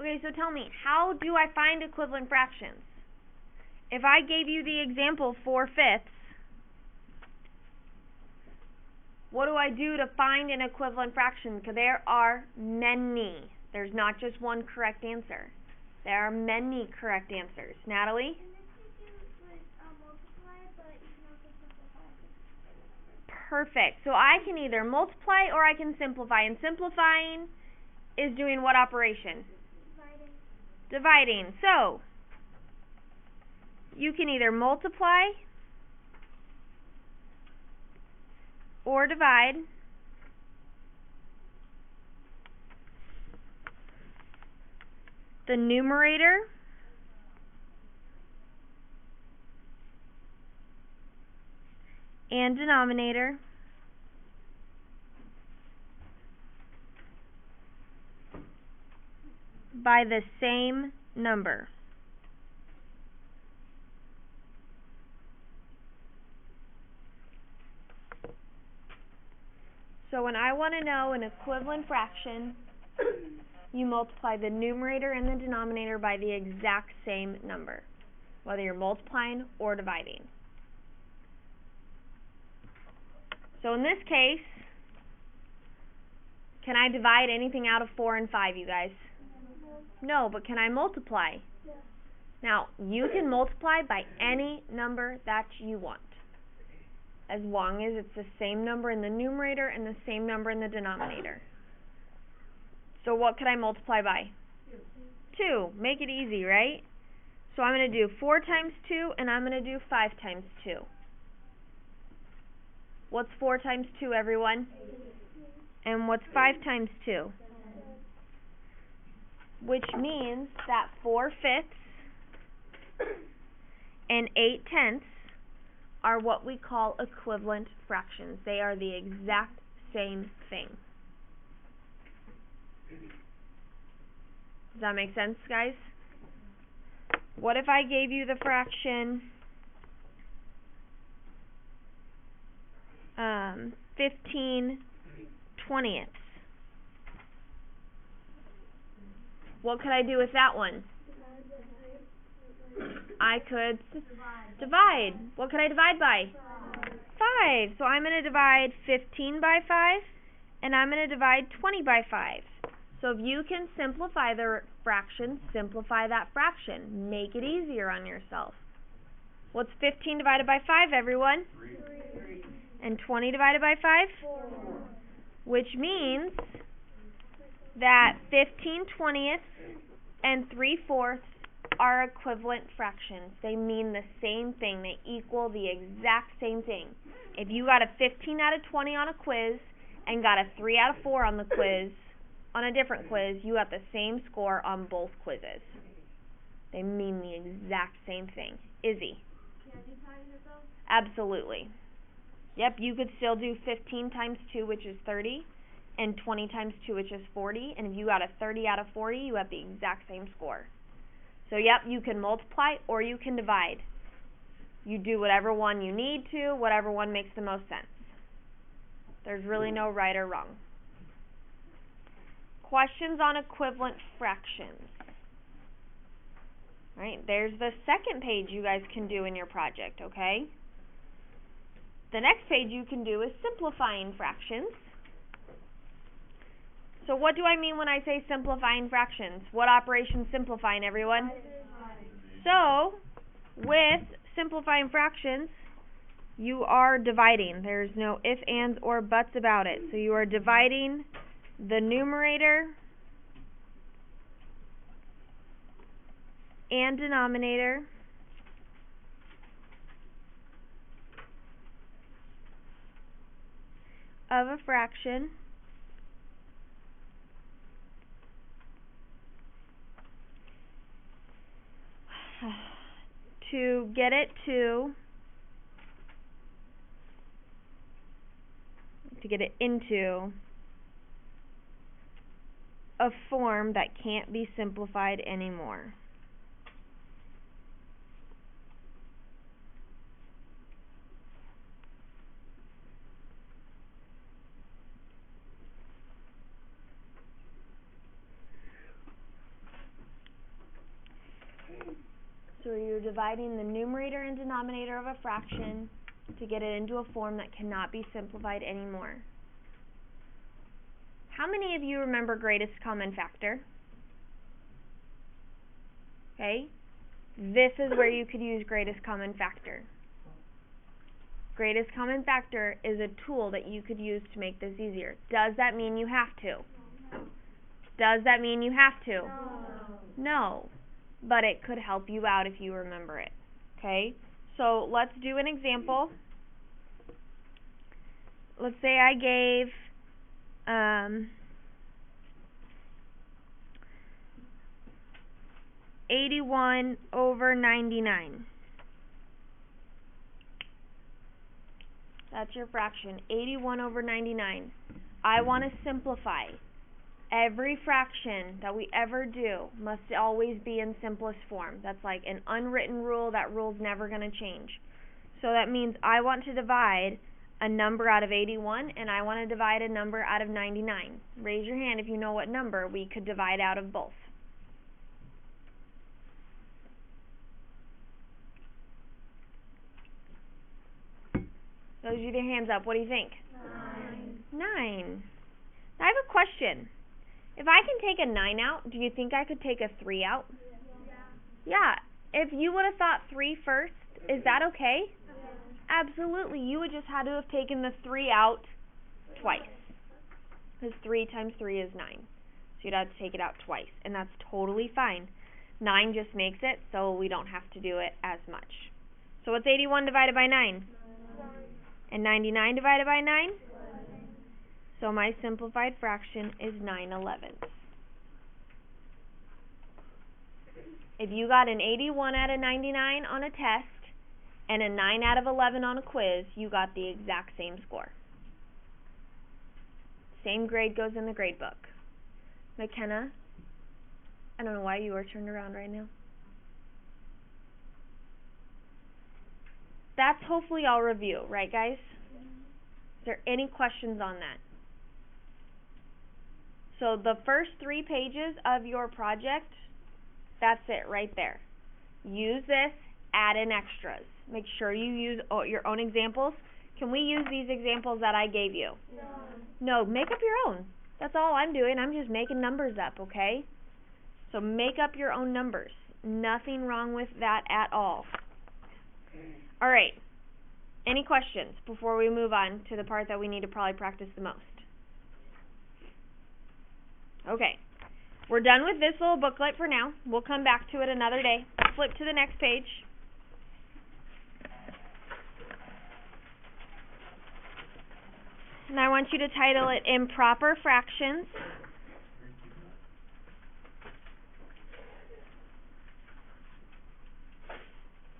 Okay, so tell me, how do I find equivalent fractions? If I gave you the example 4/5, what do I do to find an equivalent fraction? Because there are many. There's not just one correct answer. There are many correct answers. Natalie? Perfect. So I can either multiply or I can simplify. And simplifying is doing what operation? Dividing. So you can either multiply or divide. The numerator and denominator by the same number. So when I want to know an equivalent fraction, you multiply the numerator and the denominator by the exact same number, whether you're multiplying or dividing. So in this case, can I divide anything out of 4 and 5, you guys? No, but can I multiply? Yeah. Now, you can multiply by any number that you want, as long as it's the same number in the numerator and the same number in the denominator. So what could I multiply by? 2. Make it easy, right? So I'm going to do 4 times 2, and I'm going to do 5 times 2. What's 4 times 2, everyone? And what's 5 times 2? Which means that 4/5 and 8/10 are what we call equivalent fractions. They are the exact same thing. Does that make sense, guys? What if I gave you the fraction 15/20? What could I do with that one? I could divide. What could I divide by? 5. So I'm going to divide 15 by 5, and I'm going to divide 20 by 5. So if you can simplify the fraction, simplify that fraction. Make it easier on yourself. What's 15 divided by 5, everyone? 3. And 20 divided by 5? 4. Which means that 15/20 and 3/4 are equivalent fractions. They mean the same thing. They equal the exact same thing. If you got a 15 out of 20 on a quiz and got a 3 out of 4 on the quiz, on a different quiz, you got the same score on both quizzes. They mean the exact same thing. Izzy? Can I do times yourself? Absolutely. Yep, you could still do 15 times 2, which is 30, and 20 times 2, which is 40, and if you got a 30 out of 40, you have the exact same score. So yep, you can multiply or you can divide. You do whatever one you need to, whatever one makes the most sense. There's really no right or wrong. Questions on equivalent fractions. Right, there's the second page you guys can do in your project, okay? The next page you can do is simplifying fractions. So what do I mean when I say simplifying fractions? What operation simplifying, everyone? So, with simplifying fractions, you are dividing. There's no ifs, ands, or buts about it. So you are dividing the numerator and denominator of a fraction to get it into a form that can't be simplified anymore. So you're dividing the numerator and denominator of a fraction to get it into a form that cannot be simplified anymore. How many of you remember greatest common factor? Okay, this is where you could use greatest common factor. Greatest common factor is a tool that you could use to make this easier. Does that mean you have to? Does that mean you have to? No. But it could help you out if you remember it. Okay? So let's do an example. Let's say I gave 81 over 99. That's your fraction, 81 over 99. I want to simplify. Every fraction that we ever do must always be in simplest form. That's like an unwritten rule. That rule's never going to change. So that means I want to divide a number out of 81 and I want to divide a number out of 99. Raise your hand if you know what number we could divide out of both. Those of you with your hands up, what do you think? 9. I have a question. If I can take a 9 out, do you think I could take a 3 out? Yeah. If you would have thought 3 first, is that okay? Absolutely. You would just had to have taken the 3 out twice. Because 3 times 3 is 9. So you'd have to take it out twice. And that's totally fine. 9 just makes it so we don't have to do it as much. So what's 81 divided by 9? And 99 divided by 9? So my simplified fraction is 9/11. If you got an 81 out of 99 on a test and a 9 out of 11 on a quiz, you got the exact same score. Same grade goes in the grade book. McKenna, I don't know why you are turned around right now. That's hopefully all review, right guys? Is there any questions on that? So the first 3 pages of your project, that's it right there. Use this, add in extras. Make sure you use your own examples. Can we use these examples that I gave you? No, make up your own. That's all I'm doing. I'm just making numbers up, okay? So make up your own numbers. Nothing wrong with that at all. Alright, any questions before we move on to the part that we need to probably practice the most? Okay, we're done with this little booklet for now. We'll come back to it another day. Flip to the next page. And I want you to title it Improper Fractions.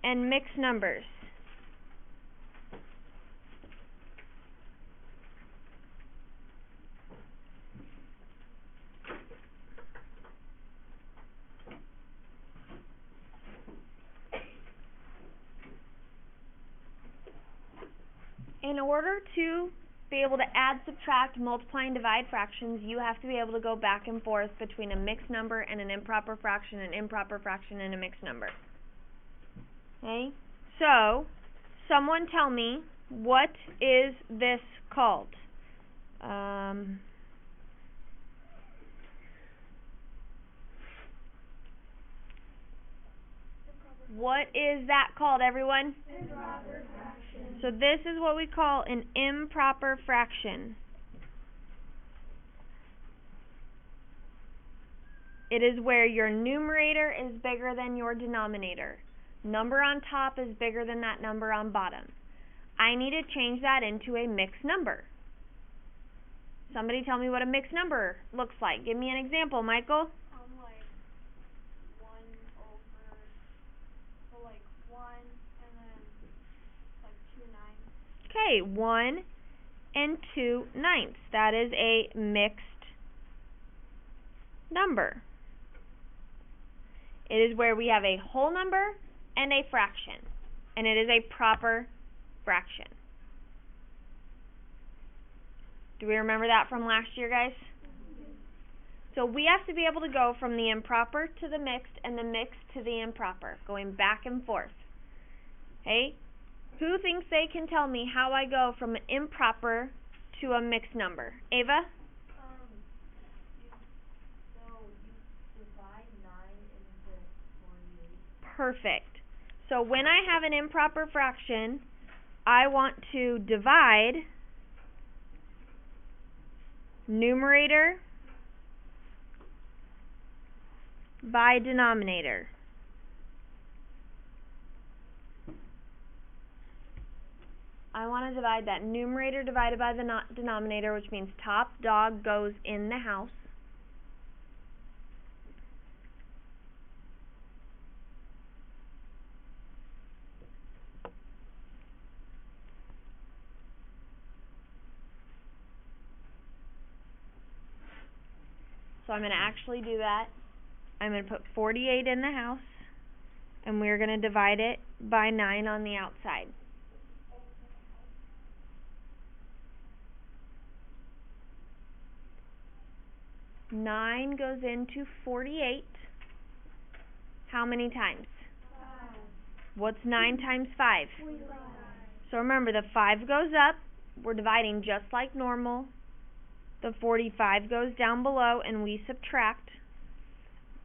And Mixed Numbers. In order to be able to add, subtract, multiply, and divide fractions, you have to be able to go back and forth between a mixed number and an improper fraction, an improper fraction and a mixed number. Okay? So, someone tell me, what is this called? What is that called, everyone? Improper fraction. So this is what we call an improper fraction. It is where your numerator is bigger than your denominator. Number on top is bigger than that number on bottom. I need to change that into a mixed number. Somebody tell me what a mixed number looks like. Give me an example, Michael. Like 1 over, so like 1 and then like 2 9. Okay, 1 and 2 ninths. That is a mixed number. It is where we have a whole number and a fraction, and it is a proper fraction. Do we remember that from last year, guys? So we have to be able to go from the improper to the mixed and the mixed to the improper, going back and forth. Okay? Who thinks they can tell me how I go from an improper to a mixed number? Ava? You divide 9 into 48. Perfect. So when I have an improper fraction, I want to divide numerator by denominator. I want to divide that numerator divided by the denominator, which means top dog goes in the house. So I'm going to actually do that. I'm going to put 48 in the house, and we're going to divide it by 9 on the outside. Nine goes into 48. How many times? 5. What's 9 times 5? 45. So remember, the 5 goes up. We're dividing just like normal. The 45 goes down below, and we subtract.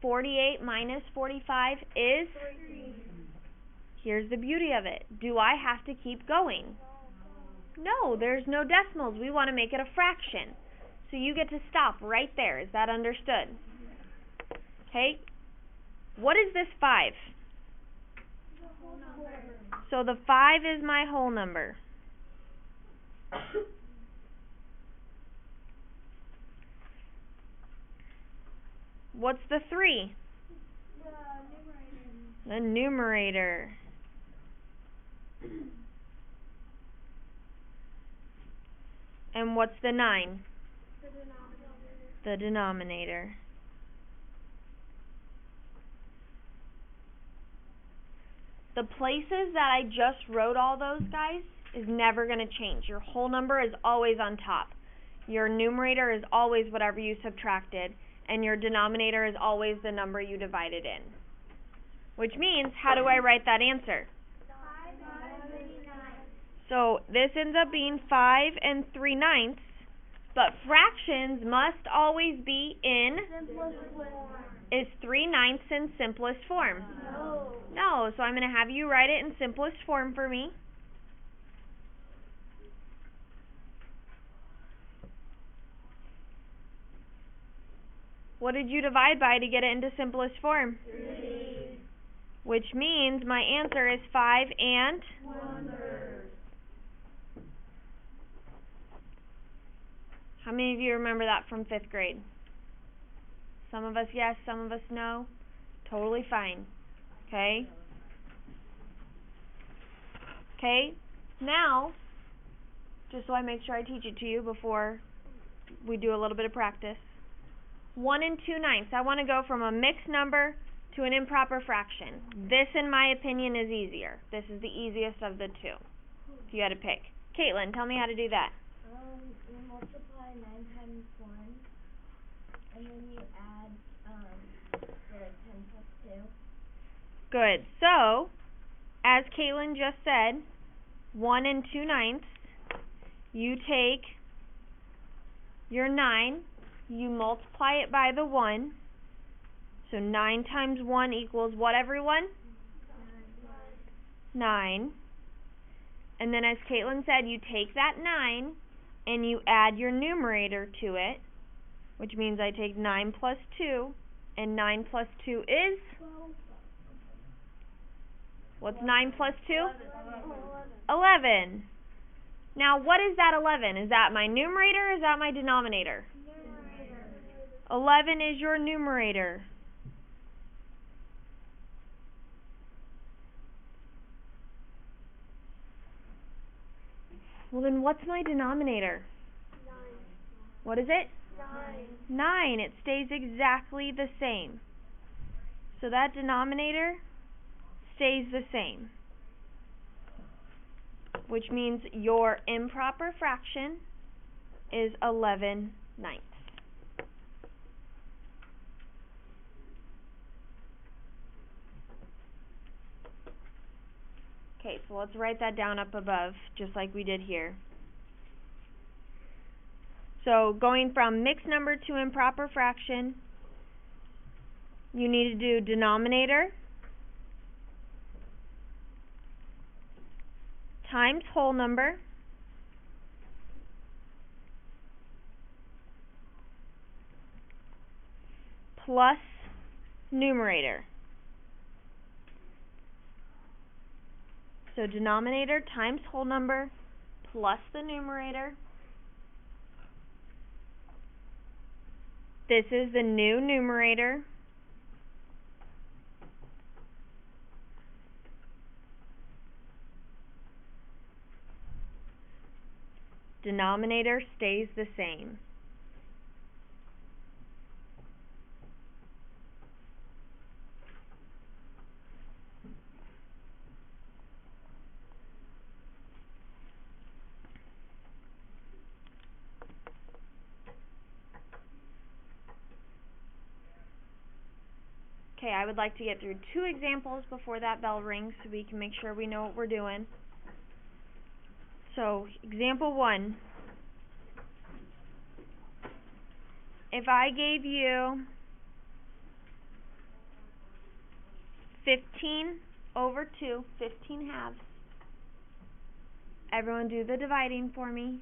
48 minus 45 is? 3. Here's the beauty of it. Do I have to keep going? No, there's no decimals. We want to make it a fraction. So you get to stop right there. Is that understood? Okay. What is this 5? So the 5 is my whole number. What's the 3? The numerator. And what's the 9? The denominator. The places that I just wrote all those guys is never going to change. Your whole number is always on top. Your numerator is always whatever you subtracted, and your denominator is always the number you divided in. Which means, how do I write that answer? 5. So this ends up being 5 3/9, but fractions must always be in, Simplest form. is 3/9 in simplest form? No, so I'm going to have you write it in simplest form for me. What did you divide by to get it into simplest form? 3. Which means my answer is 5 1/3. How many of you remember that from 5th grade? Some of us yes, some of us no. Totally fine. Okay? Okay? Now, just so I make sure I teach it to you before we do a little bit of practice. 1 2/9. I want to go from a mixed number to an improper fraction. This, in my opinion, is easier. This is the easiest of the two, if you had to pick. Caitlin, tell me how to do that. You multiply 9 times 1, and then you add the 10 plus 2. Good. So, as Caitlin just said, 1 2/9. You take your 9, you multiply it by the 1. So 9 times 1 equals what, everyone? 9. And then as Caitlin said, you take that 9 and you add your numerator to it, which means I take 9 plus 2, and 9 plus 2 is? What's 9 plus 2? 11. Now, what is that 11? Is that my numerator or is that my denominator? 11 is your numerator. Well, then what's my denominator? 9. What is it? 9. 9. It stays exactly the same. So that denominator stays the same, which means your improper fraction is 11/9. Okay, so let's write that down up above, just like we did here. So going from mixed number to improper fraction, you need to do denominator times whole number plus numerator. So denominator times whole number plus the numerator. This is the new numerator. Denominator stays the same. Okay, I would like to get through 2 examples before that bell rings so we can make sure we know what we're doing. So, example 1. If I gave you 15 over 2, 15 halves. Everyone do the dividing for me.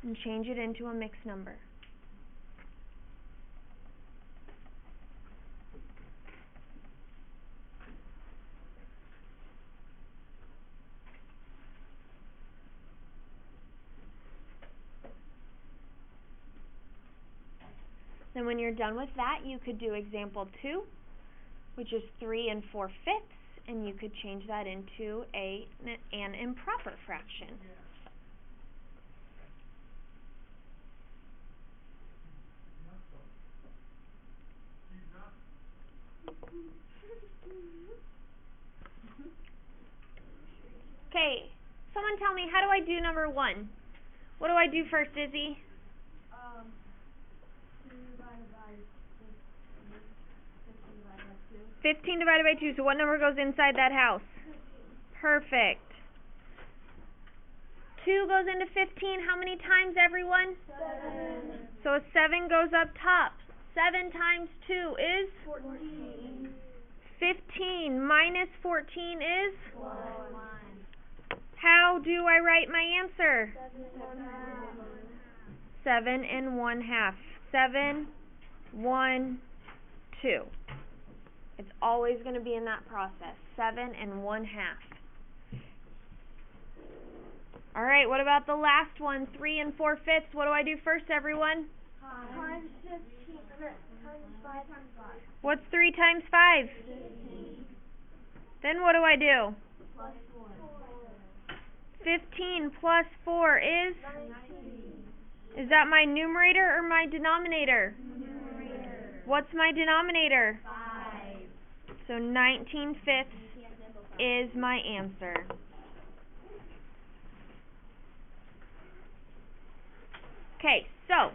And change it into a mixed number. Then when you're done with that, you could do example 2, which is 3 4/5, and you could change that into an improper fraction. Okay, someone tell me, how do I do number 1? What do I do first, Izzy? 15 divided by 2. So what number goes inside that house? Perfect. 2 goes into 15 how many times, everyone? 7. So a 7 goes up top. 7 times 2 is? 14. 15 minus 14 is? 1. How do I write my answer? 7 1/2. 7, 1, 2. It's always going to be in that process. 7 1/2. Alright, what about the last one? 3 4/5. What do I do first, everyone? Times 15. Times 5 times 5. What's 3 times 5? 15. Then what do I do? Plus 4. 15 plus 4 is? 19. Is that my numerator or my denominator? Numerator. What's my denominator? 5. So 19/5 is my answer. Okay, so